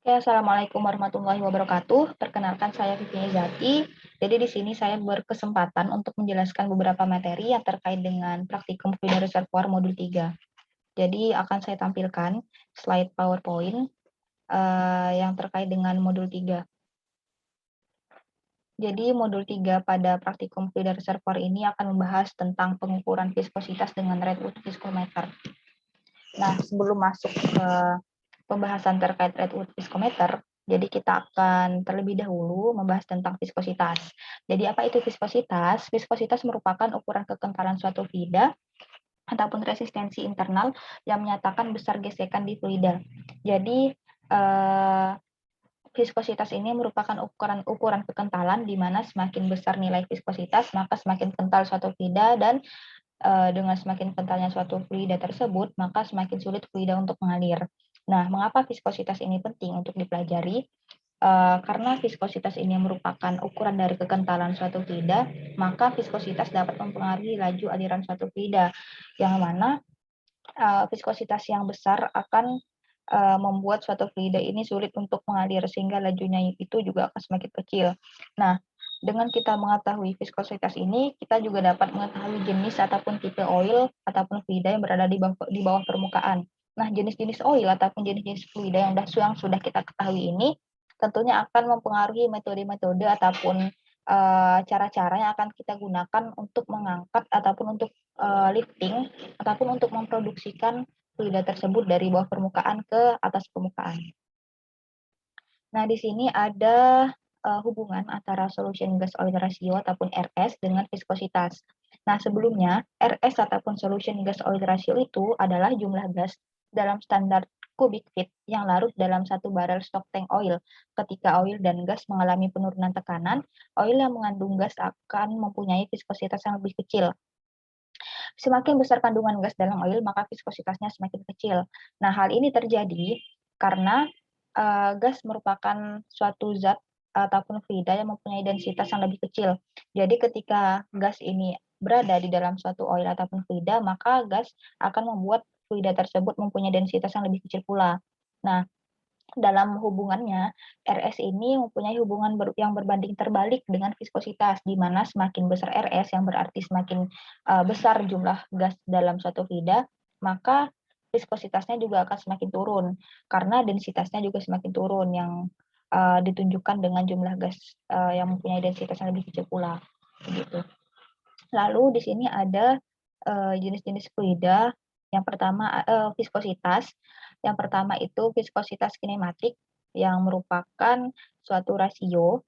Oke, Assalamualaikum warahmatullahi wabarakatuh. Perkenalkan saya Vivi Izati. Jadi di sini saya berkesempatan untuk menjelaskan beberapa materi yang terkait dengan praktikum fluid reservoir modul 3. Jadi akan saya tampilkan slide PowerPoint yang terkait dengan modul 3. Jadi modul 3 pada praktikum fluid reservoir ini akan membahas tentang pengukuran viskositas dengan Redwood Viscometer. Nah, sebelum masuk ke pembahasan terkait Redwood Viscometer, jadi kita akan terlebih dahulu membahas tentang viskositas. Jadi apa itu viskositas? Viskositas merupakan ukuran kekentalan suatu fluida ataupun resistensi internal yang menyatakan besar gesekan di fluida. Jadi viskositas ini merupakan ukuran kekentalan di mana semakin besar nilai viskositas maka semakin kental suatu fluida, dan dengan semakin kentalnya suatu fluida tersebut, maka semakin sulit fluida untuk mengalir. Nah, mengapa viskositas ini penting untuk dipelajari? Karena viskositas ini merupakan ukuran dari kekentalan suatu fluida, maka viskositas dapat mempengaruhi laju aliran suatu fluida, yang mana viskositas yang besar akan membuat suatu fluida ini sulit untuk mengalir, sehingga lajunya itu juga akan semakin kecil. Nah, dengan kita mengetahui viskositas ini, kita juga dapat mengetahui jenis ataupun tipe oil ataupun fluida yang berada di bawah permukaan. Nah, jenis-jenis oil ataupun jenis-jenis fluida yang sudah kita ketahui ini tentunya akan mempengaruhi metode-metode ataupun cara-cara yang akan kita gunakan untuk mengangkat ataupun untuk lifting ataupun untuk memproduksikan fluida tersebut dari bawah permukaan ke atas permukaan. Nah, di sini ada hubungan antara solution gas oil ratio ataupun RS dengan viskositas. Nah, sebelumnya RS ataupun solution gas oil ratio itu adalah jumlah gas dalam standar kubik feet yang larut dalam satu barel stok tank oil. Ketika oil dan gas mengalami penurunan tekanan, oil yang mengandung gas akan mempunyai viskositas yang lebih kecil. Semakin besar kandungan gas dalam oil, maka viskositasnya semakin kecil. Nah, hal ini terjadi karena gas merupakan suatu zat ataupun fluida yang mempunyai densitas yang lebih kecil. Jadi ketika gas ini berada di dalam suatu oil ataupun fluida, maka gas akan membuat fluida tersebut mempunyai densitas yang lebih kecil pula. Nah, dalam hubungannya, RS ini mempunyai hubungan yang berbanding terbalik dengan viskositas, di mana semakin besar RS, yang berarti semakin besar jumlah gas dalam suatu fluida, maka viskositasnya juga akan semakin turun, karena densitasnya juga semakin turun, yang ditunjukkan dengan jumlah gas yang mempunyai densitas yang lebih kecil pula. Begitu. Lalu di sini ada jenis-jenis fluida. Yang pertama viskositas. Yang pertama itu viskositas kinematik, yang merupakan suatu rasio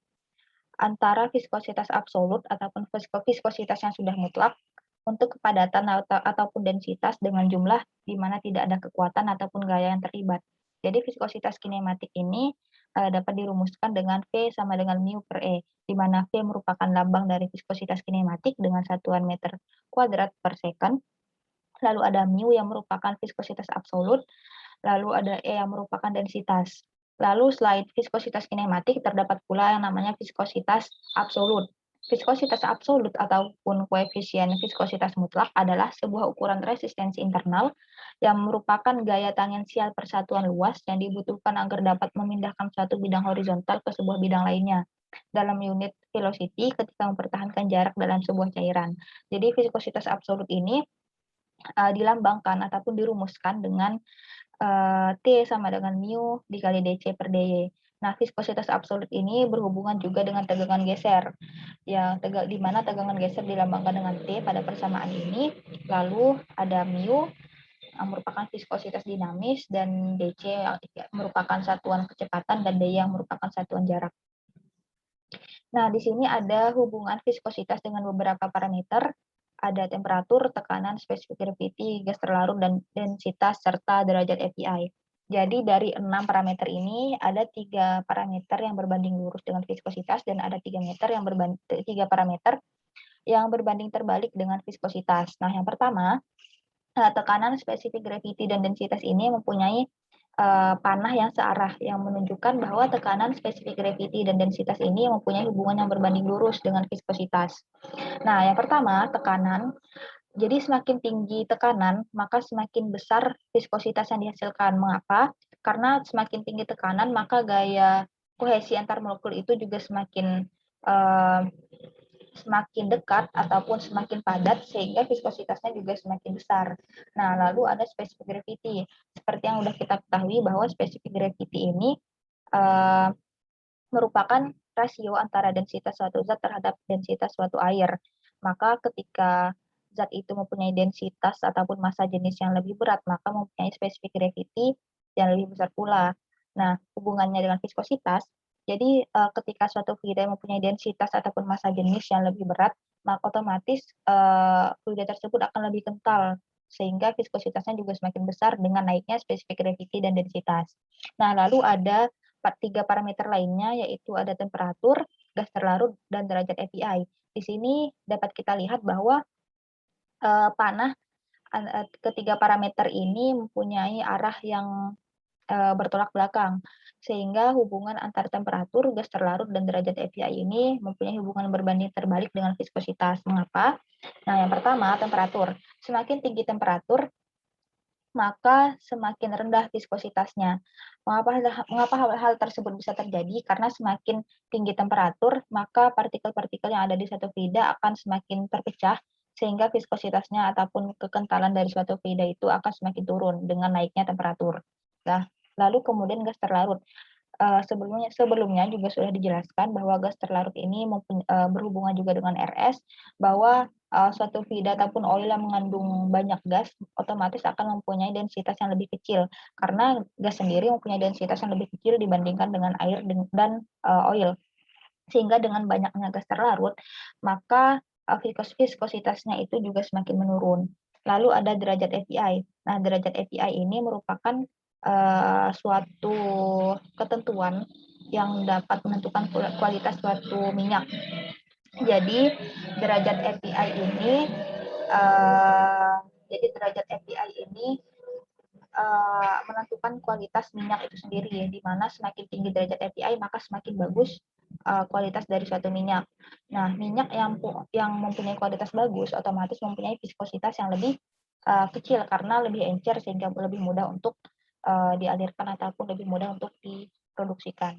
antara viskositas absolut ataupun viskositas yang sudah mutlak untuk kepadatan ataupun densitas dengan jumlah di mana tidak ada kekuatan ataupun gaya yang terlibat. Jadi viskositas kinematik ini dapat dirumuskan dengan V sama dengan mu per E, di mana V merupakan lambang dari viskositas kinematik dengan satuan meter kuadrat per second. Lalu ada mu yang merupakan viskositas absolut, lalu ada E yang merupakan densitas. Lalu selain viskositas kinematik, terdapat pula yang namanya viskositas absolut. Viskositas absolut ataupun koefisien viskositas mutlak adalah sebuah ukuran resistensi internal yang merupakan gaya tangensial persatuan luas yang dibutuhkan agar dapat memindahkan suatu bidang horizontal ke sebuah bidang lainnya dalam unit velocity ketika mempertahankan jarak dalam sebuah cairan. Jadi viskositas absolut ini dilambangkan ataupun dirumuskan dengan T sama dengan mu dikali dc per dy. Nah, viskositas absolut ini berhubungan juga dengan tegangan geser, yang di mana tegangan geser dilambangkan dengan T pada persamaan ini. Lalu ada mu yang merupakan viskositas dinamis, dan dc yang merupakan satuan kecepatan, dan dy yang merupakan satuan jarak. Nah, di sini ada hubungan viskositas dengan beberapa parameter, ada temperatur, tekanan, spesifik gravity, gas terlarut, dan densitas, serta derajat API. Jadi dari 6 parameter ini, ada 3 parameter yang berbanding lurus dengan viskositas, dan ada 3 parameter yang berbanding terbalik dengan viskositas. Nah, yang pertama, tekanan, spesifik gravity, dan densitas ini mempunyai panah yang searah, yang menunjukkan bahwa tekanan, spesifik gravity, dan densitas ini mempunyai hubungan yang berbanding lurus dengan viskositas. Nah, yang pertama, tekanan. Jadi semakin tinggi tekanan, maka semakin besar viskositas yang dihasilkan. Mengapa? Karena semakin tinggi tekanan, maka gaya kohesi antar molekul itu juga eh, semakin dekat ataupun semakin padat, sehingga viskositasnya juga semakin besar. Nah, lalu ada specific gravity. Seperti yang sudah kita ketahui bahwa specific gravity ini eh, merupakan rasio antara densitas suatu zat terhadap densitas suatu air. Maka ketika zat itu mempunyai densitas ataupun massa jenis yang lebih berat, maka mempunyai specific gravity yang lebih besar pula. Nah, hubungannya dengan viskositas, jadi ketika suatu fluida mempunyai densitas ataupun massa jenis yang lebih berat, maka otomatis fluida tersebut akan lebih kental, sehingga viskositasnya juga semakin besar dengan naiknya specific gravity dan densitas. Nah, lalu ada tiga parameter lainnya, yaitu ada temperatur, gas terlarut, dan derajat API. Di sini dapat kita lihat bahwa panah ketiga parameter ini mempunyai arah yang bertolak belakang, sehingga hubungan antara temperatur, gas terlarut, dan derajat API ini mempunyai hubungan berbanding terbalik dengan viskositas. Mengapa? Nah, yang pertama, temperatur. Semakin tinggi temperatur, maka semakin rendah viskositasnya. Mengapa hal tersebut bisa terjadi? Karena semakin tinggi temperatur, maka partikel-partikel yang ada di suatu fluida akan semakin terpecah, sehingga viskositasnya ataupun kekentalan dari suatu fluida itu akan semakin turun dengan naiknya temperatur. Nah, lalu kemudian gas terlarut. Sebelumnya juga sudah dijelaskan bahwa gas terlarut ini berhubungan juga dengan RS, bahwa suatu fluida ataupun oil yang mengandung banyak gas otomatis akan mempunyai densitas yang lebih kecil, karena gas sendiri mempunyai densitas yang lebih kecil dibandingkan dengan air dan oil. Sehingga dengan banyaknya gas terlarut, maka viskositasnya itu juga semakin menurun. Lalu ada derajat API. Nah, derajat API ini merupakan suatu ketentuan yang dapat menentukan kualitas suatu minyak. Jadi derajat API ini uh, jadi derajat API ini menentukan kualitas minyak itu sendiri, ya, di mana semakin tinggi derajat API maka semakin bagus kualitas dari suatu minyak. Nah, minyak yang mempunyai kualitas bagus otomatis mempunyai viskositas yang lebih kecil karena lebih encer, sehingga lebih mudah untuk dialirkan ataupun lebih mudah untuk diproduksikan.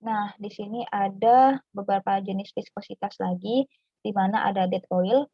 Nah, di sini ada beberapa jenis viskositas lagi, di mana ada dead oil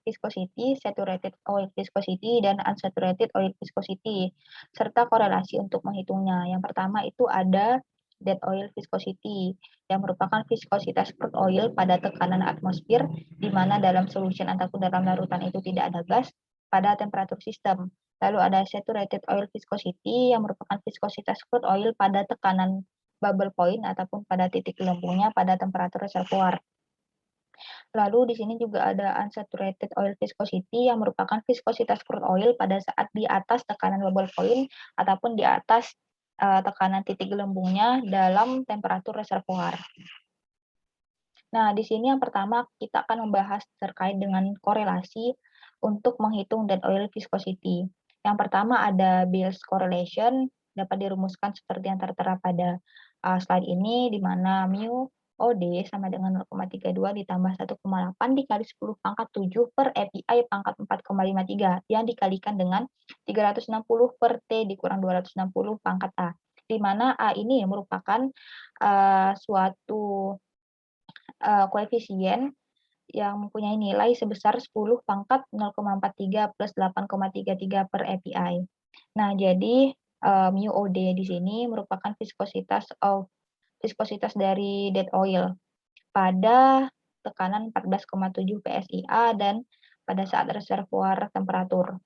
viscosity, saturated oil viscosity, dan unsaturated oil viscosity, serta korelasi untuk menghitungnya. Yang pertama itu ada dead oil viscosity, yang merupakan viskositas crude oil pada tekanan atmosfer, di mana dalam solution ataupun dalam larutan itu tidak ada gas pada temperatur sistem. Lalu ada saturated oil viscosity, yang merupakan viskositas crude oil pada tekanan bubble point ataupun pada titik gelembungnya pada temperatur reservoir. Lalu di sini juga ada unsaturated oil viscosity, yang merupakan viskositas crude oil pada saat di atas tekanan bubble point ataupun di atas tekanan titik gelembungnya dalam temperatur reservoir. Nah, di sini yang pertama kita akan membahas terkait dengan korelasi untuk menghitung dead oil viscosity. Yang pertama ada Beals correlation, dapat dirumuskan seperti yang tertera pada slide ini, di mana mu OD sama dengan 0,32 ditambah 1,8 dikali 10 pangkat 7 per API pangkat 4,53 yang dikalikan dengan 360 per T dikurang 260 pangkat A. Di mana A ini merupakan suatu koefisien yang mempunyai nilai sebesar 10 pangkat 0,43 plus 8,33 per API. Nah, jadi mu OD di sini merupakan viskositas dari dead oil pada tekanan 14,7 PSIA dan pada saat reservoir temperatur.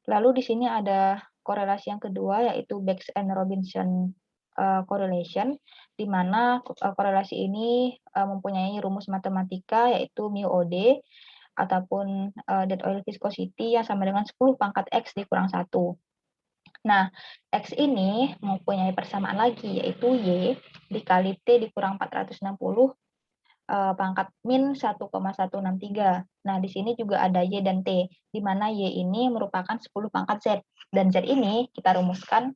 Lalu di sini ada korelasi yang kedua, yaitu Bakes and Robinson correlation, di mana korelasi ini mempunyai rumus matematika, yaitu mu OD ataupun dead oil viscosity yang sama dengan 10 pangkat X dikurang 1. Nah, X ini mempunyai persamaan lagi, yaitu Y dikali T dikurang 460 pangkat min 1,163. Nah, di sini juga ada Y dan T, di mana Y ini merupakan 10 pangkat Z. Dan Z ini kita rumuskan,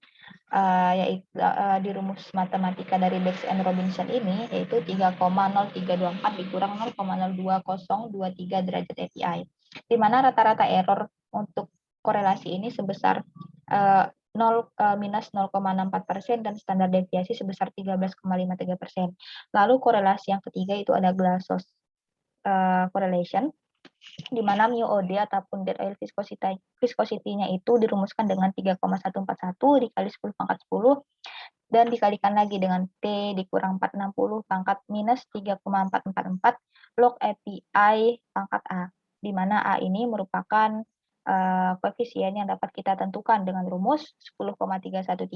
yaitu di rumus matematika dari Bakes and Robinson ini, yaitu 3,0324 dikurang 0,02023 derajat API. Di mana rata-rata error untuk korelasi ini sebesar minus 0,64% dan standar deviasi sebesar 13,53%. Lalu korelasi yang ketiga itu ada Glashow correlation, di mana MuOD ataupun dead oil viscosity-nya itu dirumuskan dengan 3,141 dikali 10 pangkat 10 dan dikalikan lagi dengan T dikurang 460 pangkat minus 3,444 log API pangkat A, di mana A ini merupakan koefisien yang dapat kita tentukan dengan rumus 10,313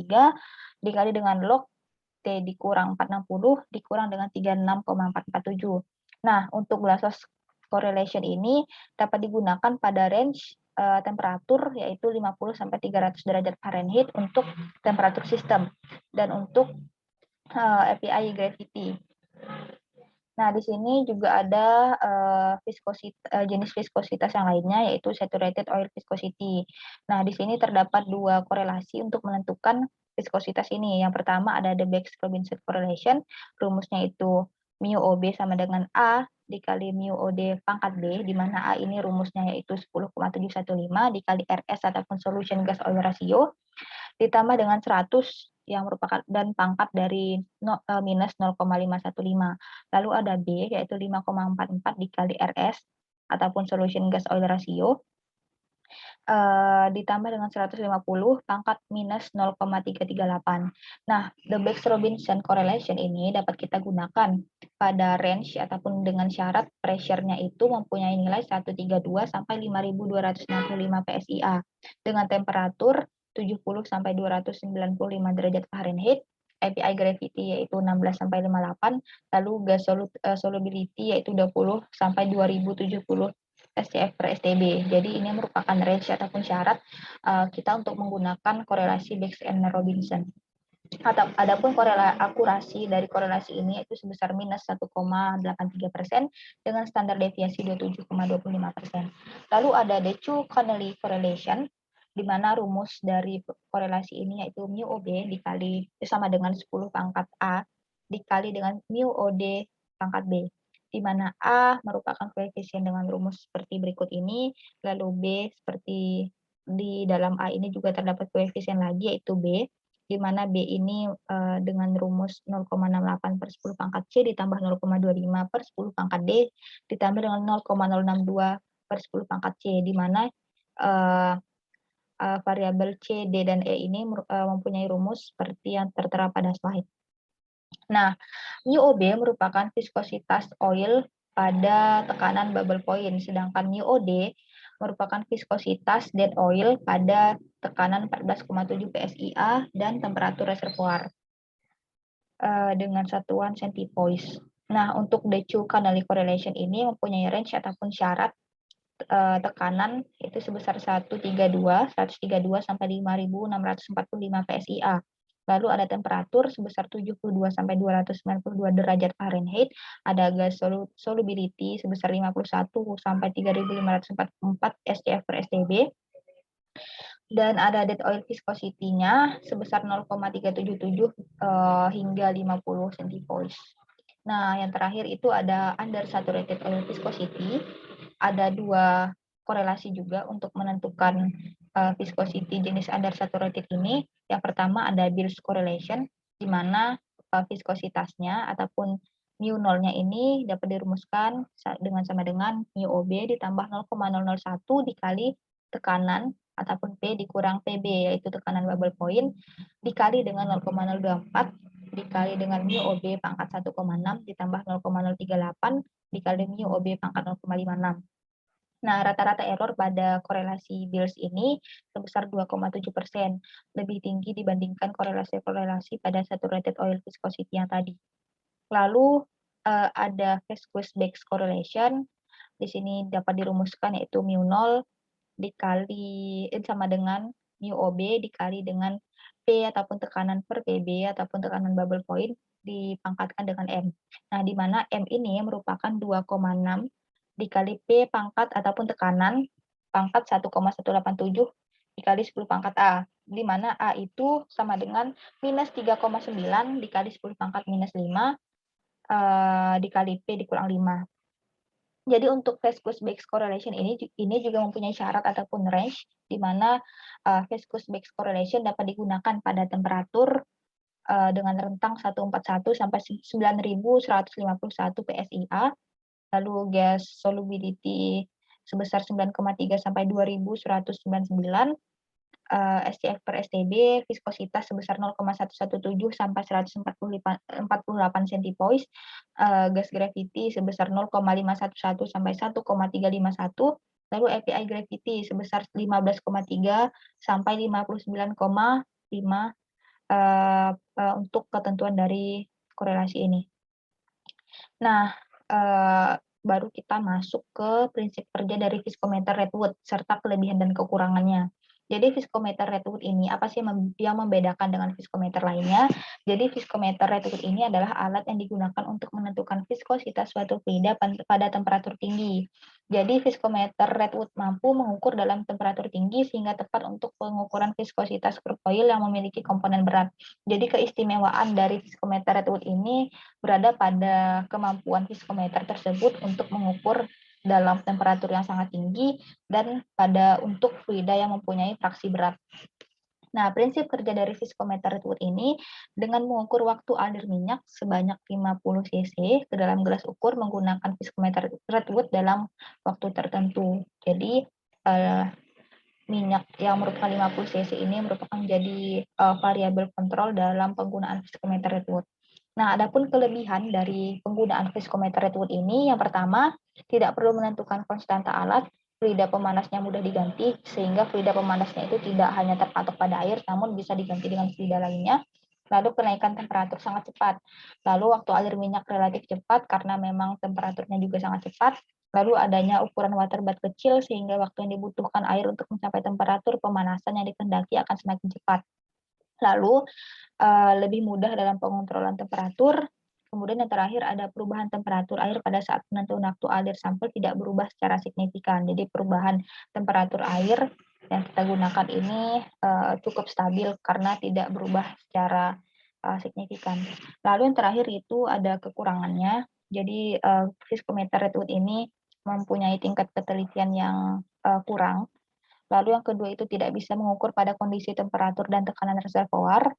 dikali dengan log T dikurang 460 dikurang dengan 36,447. Nah, untuk Glashow correlation ini dapat digunakan pada range temperatur yaitu 50 sampai 300 derajat Fahrenheit untuk temperatur sistem dan untuk API gravity. Nah, di sini juga ada jenis viskositas yang lainnya, yaitu saturated oil viscosity. Nah, di sini terdapat dua korelasi untuk menentukan viskositas ini. Yang pertama ada the Bix-Robinson correlation, rumusnya itu MuOB sama dengan A dikali MuOD pangkat B, di mana A ini rumusnya yaitu 10,715 dikali RS ataupun solution gas oil ratio, ditambah dengan 100 yang merupakan dan pangkat dari minus 0,515. Lalu ada B yaitu 5,44 dikali RS ataupun solution gas oil ratio ditambah dengan 150 pangkat minus 0,338. Nah, the Bix-Robinson correlation ini dapat kita gunakan pada range ataupun dengan syarat pressure-nya itu mempunyai nilai 132 sampai 5.265 PSIA dengan temperatur 70 sampai 295 derajat Fahrenheit, API gravity yaitu 16 sampai 58, lalu gas solubility yaitu 20 sampai 2070 SCF per STB. Jadi ini merupakan range ataupun syarat kita untuk menggunakan korelasi Bix and Robinson. Adapun akurasi dari korelasi ini itu sebesar minus 1,83% dengan standar deviasi 27,25%. Lalu ada Dechu-Connelly correlation, di mana rumus dari korelasi ini yaitu MuOB dikali sama dengan 10 pangkat A dikali dengan MuOD pangkat B, di mana A merupakan koefisien dengan rumus seperti berikut ini, lalu B seperti di dalam A ini juga terdapat koefisien lagi yaitu B, di mana B ini dengan rumus 0,68 per 10 pangkat C ditambah 0,25 per 10 pangkat D ditambah dengan 0,062 per 10 pangkat C, di mana variabel C, D, dan E ini mempunyai rumus seperti yang tertera pada slide. Nah, MuOB merupakan viskositas oil pada tekanan bubble point, sedangkan MuOD merupakan viskositas dead oil pada tekanan 14,7 PSIA dan temperatur reservoir dengan satuan centipoise. Nah, untuk Dechu-Connelly correlation ini mempunyai range ataupun syarat tekanan itu sebesar 132 sampai 5.645 PSIA. Lalu ada temperatur sebesar 72 sampai 292 derajat Fahrenheit, ada gas solubility sebesar 51 sampai 3.544 SCF per STB, dan ada dead oil viscosity-nya sebesar 0,377 hingga 50 centipoise. Nah, yang terakhir itu ada undersaturated oil viscosity. Ada dua korelasi juga untuk menentukan viscosity jenis undersaturated ini. Yang pertama ada Beers correlation, di mana viskositasnya ataupun mu0-nya ini dapat dirumuskan dengan sama dengan MuOB ditambah 0,001 dikali tekanan ataupun P dikurang PB, yaitu tekanan bubble point, dikali dengan 0,024 dikali dengan MuOB pangkat 1,6 ditambah 0,038 dikali MuOB pangkat 0,56. Nah, rata-rata error pada korelasi Beers ini sebesar 2,7%, lebih tinggi dibandingkan korelasi-korelasi pada saturated oil viscosity yang tadi. Lalu ada Viscous-Bix correlation, di sini dapat dirumuskan yaitu mu0 dikali sama dengan MuOB dikali dengan P ataupun tekanan per PB ataupun tekanan bubble point dipangkatkan dengan M. Nah, di mana M ini merupakan 2,6 dikali P pangkat ataupun tekanan pangkat 1,187 dikali 10 pangkat A, di mana A itu sama dengan minus 3,9 dikali 10 pangkat minus 5 dikali P dikurang 5. Jadi untuk viscous Bakes correlation ini juga mempunyai syarat ataupun range di mana, viscous Bakes correlation dapat digunakan pada temperatur, dengan rentang 141 sampai 9.151 PSIA, lalu gas solubility sebesar 9,3 sampai 2.199, SCF per STB, viskositas sebesar 0,117 sampai 148 centipoise, gas gravity sebesar 0,511 sampai 1,351, lalu API gravity sebesar 15,3 sampai 59,5, untuk ketentuan dari korelasi ini. Nah, baru kita masuk ke prinsip kerja dari viskometer Redwood serta kelebihan dan kekurangannya. Jadi viskometer Redwood ini apa sih yang membedakan dengan viskometer lainnya? Jadi viskometer Redwood ini adalah alat yang digunakan untuk menentukan viskositas suatu fluida pada temperatur tinggi. Jadi viskometer Redwood mampu mengukur dalam temperatur tinggi sehingga tepat untuk pengukuran viskositas crude oil yang memiliki komponen berat. Jadi keistimewaan dari viskometer Redwood ini berada pada kemampuan viskometer tersebut untuk mengukur dalam temperatur yang sangat tinggi dan untuk fluida yang mempunyai fraksi berat. Nah, prinsip kerja dari viskometer Redwood ini dengan mengukur waktu alir minyak sebanyak 50 cc ke dalam gelas ukur menggunakan viskometer Redwood dalam waktu tertentu. Jadi, minyak yang merupakan 50 cc ini merupakan jadi variabel kontrol dalam penggunaan viskometer Redwood. Nah, adapun kelebihan dari penggunaan viskometer Redwood ini, yang pertama, tidak perlu menentukan konstanta alat, fluida pemanasnya mudah diganti, sehingga fluida pemanasnya itu tidak hanya terpatok pada air, namun bisa diganti dengan fluida lainnya. Lalu kenaikan temperatur sangat cepat. Lalu waktu alir minyak relatif cepat karena memang temperaturnya juga sangat cepat. Lalu adanya ukuran waterbath kecil sehingga waktu yang dibutuhkan air untuk mencapai temperatur pemanasan yang dikehendaki akan semakin cepat. Lalu lebih mudah dalam pengontrolan temperatur. Kemudian yang terakhir ada perubahan temperatur air pada saat penentuan waktu alir sampel tidak berubah secara signifikan. Jadi perubahan temperatur air yang kita gunakan ini cukup stabil karena tidak berubah secara signifikan. Lalu yang terakhir itu ada kekurangannya. Jadi viskometer Redwood ini mempunyai tingkat ketelitian yang kurang. Lalu yang kedua itu tidak bisa mengukur pada kondisi temperatur dan tekanan reservoir.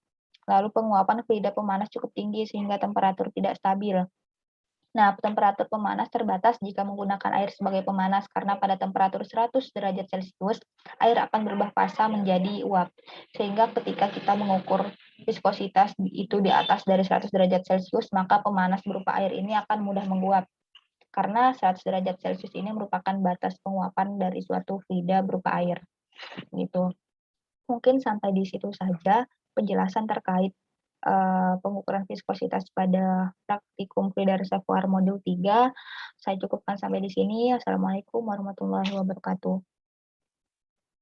Lalu penguapan fluida pemanas cukup tinggi sehingga temperatur tidak stabil. Nah, temperatur pemanas terbatas jika menggunakan air sebagai pemanas karena pada temperatur 100 derajat Celcius, air akan berubah fasa menjadi uap. Sehingga ketika kita mengukur viskositas itu di atas dari 100 derajat Celcius, maka pemanas berupa air ini akan mudah menguap. Karena 100 derajat Celcius ini merupakan batas penguapan dari suatu fluida berupa air. Gitu. Mungkin sampai di situ saja penjelasan terkait pengukuran viskositas pada praktikum fluida reservoir modul 3. Saya cukupkan sampai di sini. Assalamualaikum warahmatullahi wabarakatuh.